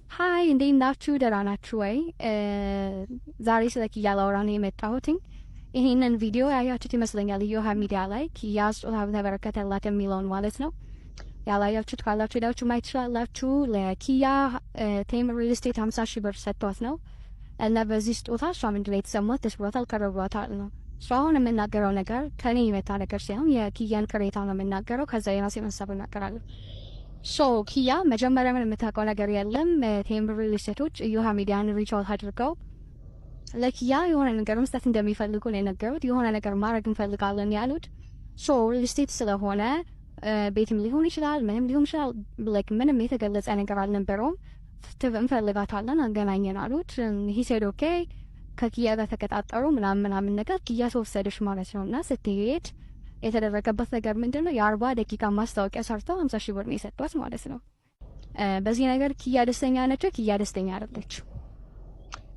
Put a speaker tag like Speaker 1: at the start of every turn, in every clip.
Speaker 1: ሃይ እንዴት ናችሁ? ደህና ናችሁ ወይ? ዛሬ ስለ ኪያ ላወራ ነው የመጣሁትኝ። ይሄንን ቪዲዮ ያያችሁት ይመስለኛል እዮሃ ሚዲያ ላይ ኪያ ስጦታ ተበረከተላት የሚለውን ማለት ነው። ያላያችሁት ካላችሁ ሄዳችሁ ማየት ትችላላችሁ። ለኪያ ቴምር ሪል ስቴት 50 ሺህ ብር ሰጥቷት ነው እና በዚህ ስጦታ እሷ ምንድን ነው የተሰማት? ደስ ብሏታል፣ ቀርቧታል ነው። እሷ አሁን የምናገረው ነገር ከኔ የመጣ ነገር ሳይሆን የኪያን ቅሬታ ነው የምናገረው። ከዛ የራሴን ሀሳብ እናገራለሁ። ሶ ኪያ መጀመሪያ ምን የምታውቀው ነገር የለም። ቴምር ሪል ስቴቶች እዮሃ ሚዲያን ሪች አውት አድርገው ለኪያ የሆነ ነገር መስጠት እንደሚፈልጉ ነው የነገሩት። የሆነ ነገር ማድረግ እንፈልጋለን ያሉት። ሶ ሪል ስቴት ስለሆነ ቤትም ሊሆን ይችላል፣ ምንም ሊሆን ይችላል። ላይክ ምንም የተገለጸ ነገር አልነበረውም። እንፈልጋታለን አገናኘን አሉት። ሂሴድ ኦኬ። ከኪያ ጋር ተቀጣጠሩ ምናምን ነገር ኪያ ተወሰደች ማለት ነው። እና ስትሄድ የተደረገበት ነገር ምንድን ነው? የ40 ደቂቃ ማስታወቂያ ሰርተው 50 ሺህ ብር ነው የሰጧት ማለት ነው። በዚህ ነገር ኪያ ደስተኛ ነች? ኪያ ደስተኛ አይደለች።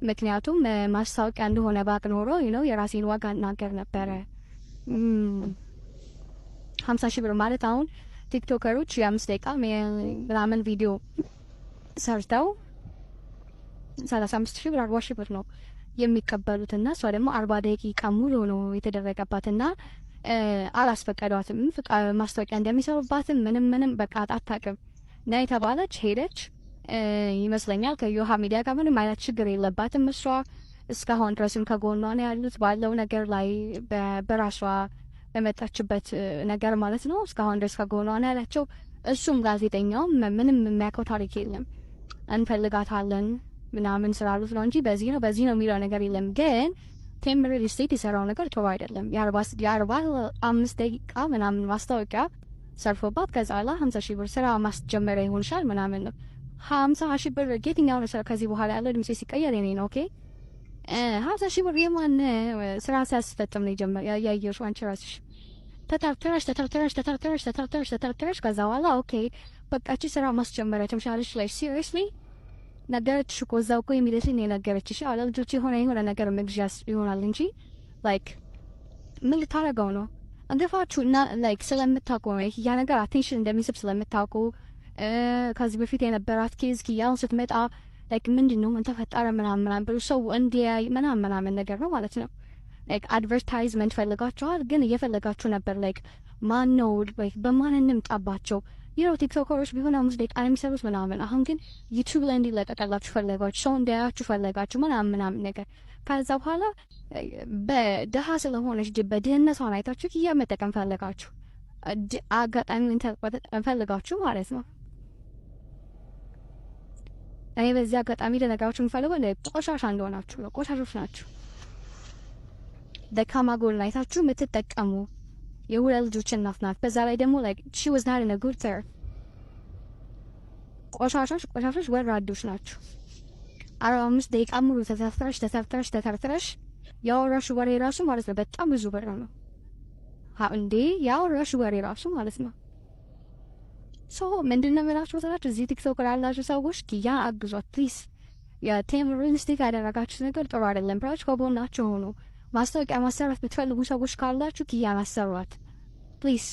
Speaker 1: ምክንያቱም ማስታወቂያ እንደሆነ ባቅ ኖሮ ነው የራሴን ዋጋ እናገር ነበረ። 50 ሺህ ብር ማለት አሁን ቲክቶከሮች የ5 ደቂቃ ምናምን ቪዲዮ ሰርተው 35 ሺህ ብር 40 ሺህ ብር ነው የሚቀበሉትና እሷ ደግሞ 40 ደቂቃ ሙሉ ነው የተደረገባትና አላስፈቀዷትም። ማስታወቂያ እንደሚሰሩባትም ምንም በቃ አታውቅም። እና የተባለች ሄደች ይመስለኛል። ከዮሃ ሚዲያ ጋር ምንም አይነት ችግር የለባትም እሷ እስካሁን ድረስም ከጎኗ ነው ያሉት ባለው ነገር ላይ በራሷ በመጣችበት ነገር ማለት ነው። እስካሁን ድረስ ከጎኗ ነው ያላቸው። እሱም ጋዜጠኛውም ምንም የሚያውቀው ታሪክ የለም። እንፈልጋታለን ምናምን ስላሉት ነው እንጂ በዚህ ነው የሚለው ነገር የለም። ግን ቴምር ሪል ስቴት የሰራው ነገር ጥሩ አይደለም። የ45 ደቂቃ ምናምን ማስታወቂያ ሰርፎባት ከዛ ላ 50 ሺህ ብር ስራ ማስጀመሪያ ይሆንሻል ምናምን ነው። 50 ሺህ ብር የትኛው ነው ስራ? ከዚህ በኋላ ያለው ድምጼ ሲቀየር የኔ ነው። ኦኬ 50 ሺህ ብር የማን ስራ ሲያስፈጥም ነው የጀመረ ያየሽው አንቺ ራስሽ ተተርተረሽ ከዛ በኋላ ኦኬ በቃ እቺ ስራ ማስጀመሪያ ትምሻለሽ ላይ ሲሪየስሊ ነገረችሽ እኮ እዛው እኮ የሚለሽኝ የነገረችሽ አለ ልጆች የሆነ ነገር መግዣስ ይሆናል እንጂ ላይክ ምን ልታረገው ነው? እንደፋችሁ እና ላይክ ስለምታውቁ ነው ያ ነገር አቴንሽን እንደሚስብ ስለምታውቁ ከዚህ በፊት የነበራት ኬዝ ኪያውን ስትመጣ ላይክ ምንድነው ምን ተፈጠረ ምናምን ብሎ ሰው እንዲያይ ምናምን ነገር ነው ማለት ነው። ላይክ አድቨርታይዝመንት ፈልጋችኋል፣ ግን እየፈለጋችሁ ነበር ላይክ ማን ነው ላይክ በማንንም ጣባቸው ይኸው ቲክቶከሮች ቢሆን 5 ደቂቃ የሚሰሩት ምናምን። አሁን ግን ዩቲዩብ ላይ እንዲለቀቅላችሁ ፈለጋችሁ፣ ሰው እንዲያያችሁ ፈለጋችሁ ምናምን ነገር። ከዛ በኋላ በድሀ ስለሆነች በድህነቷን አይታችሁ ኪያ መጠቀም ፈለጋችሁ፣ አጋጣሚ ፈልጋችሁ ማለት ነው። እኔ በዚህ አጋጣሚ ለነገራችሁ የምፈልገው ቆሻሻ እንደሆናችሁ ነው። ቆሻሾች ናችሁ። ደካማ ጎን አይታችሁ የምትጠቀሙ የሁለት ልጆች እናት ናት። በዛ ላይ ደግሞ like she was not in a good there ቆሻሾች ወራዶች ናቸው። 45 ደቂቃ ሙሉ ተተርተረሽ ያወራሽ ወሬ ራሱ ማለት ነው በጣም ብዙ ብር ነው። እንዴ ያወራሽ ወሬ ራሱ ማለት ነው። ሶ ምንድነው የምላችሁ መሰላችሁ? እዚህ ቲክቶክ ላይ ያላችሁ ሰዎች ኪያ አግዟት ፕሊዝ። የቴምር ሪል ስቴት ያደረጋችሁት ነገር ጥሩ አይደለም ብላችሁ ከጎናችሁ ሆኑ። ማስታወቂያ ማሰራት ብትፈልጉ ሰዎች ካላችሁ ኪያ አሰሯት ፕሊዝ።